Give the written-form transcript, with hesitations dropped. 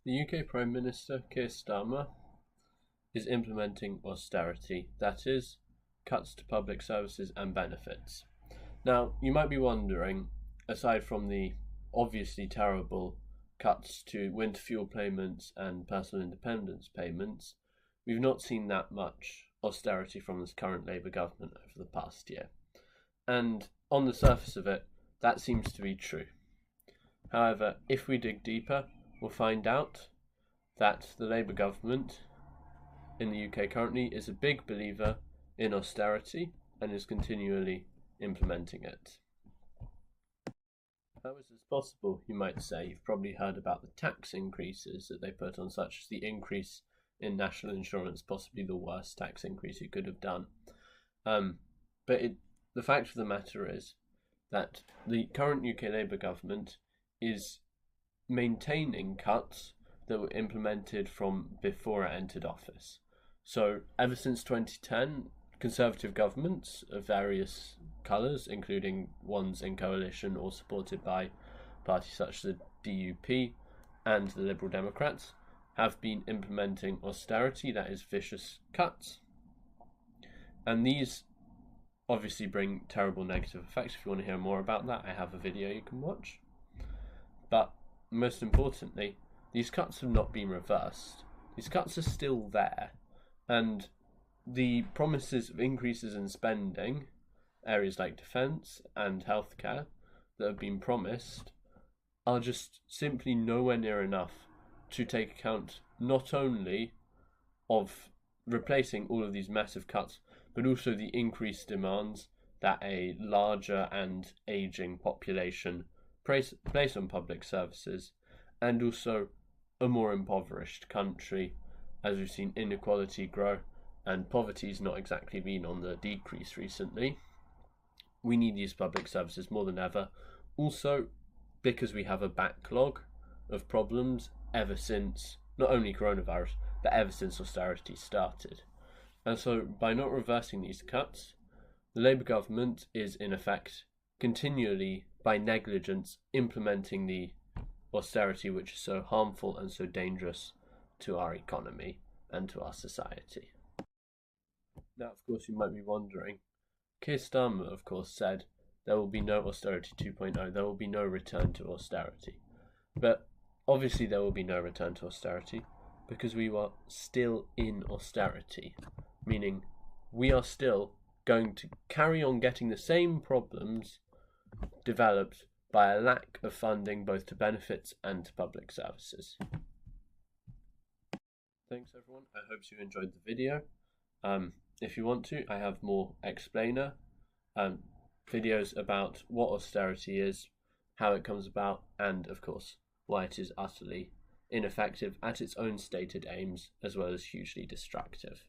The UK Prime Minister Keir Starmer is implementing austerity, that is, cuts to public services and benefits. Now, you might be wondering, aside from the obviously terrible cuts to winter fuel payments and personal independence payments, we've not seen that much austerity from this current Labour government over the past year. And on the surface of it, that seems to be true. However, if we dig deeper, we'll find out that the Labour government in the UK currently is a big believer in austerity and is continually implementing it. How is this possible, you might say? You've probably heard about the tax increases that they put on, such as the increase in national insurance, possibly the worst tax increase you could have done. The fact of the matter is that the current UK Labour government is maintaining cuts that were implemented from before it entered office. So ever since 2010, Conservative governments of various colours, including ones in coalition or supported by parties such as the DUP and the Liberal Democrats, have been implementing austerity, that is, vicious cuts. And these obviously bring terrible negative effects. If you want to hear more about that, I have a video you can watch. But most importantly, these cuts have not been reversed. These cuts are still there. And the promises of increases in spending, areas like defence and healthcare, that have been promised, are just simply nowhere near enough to take account not only of replacing all of these massive cuts, but also the increased demands that a larger and ageing population place on public services, and also a more impoverished country, as we've seen inequality grow and poverty's not exactly been on the decrease recently. We need these public services more than ever. Also, because we have a backlog of problems ever since, not only coronavirus, but ever since austerity started. And so, by not reversing these cuts, the Labour government is, in effect, continually, by negligence, implementing the austerity which is so harmful and so dangerous to our economy and to our society. Now, of course, you might be wondering, Keir Starmer, of course, said there will be no austerity 2.0, there will be no return to austerity. But obviously there will be no return to austerity because we are still in austerity, meaning we are still going to carry on getting the same problems developed by a lack of funding both to benefits and to public services. Thanks everyone, I hope you enjoyed the video. If you want to, I have more explainer videos about what austerity is, how it comes about, and of course why it is utterly ineffective at its own stated aims, as well as hugely destructive.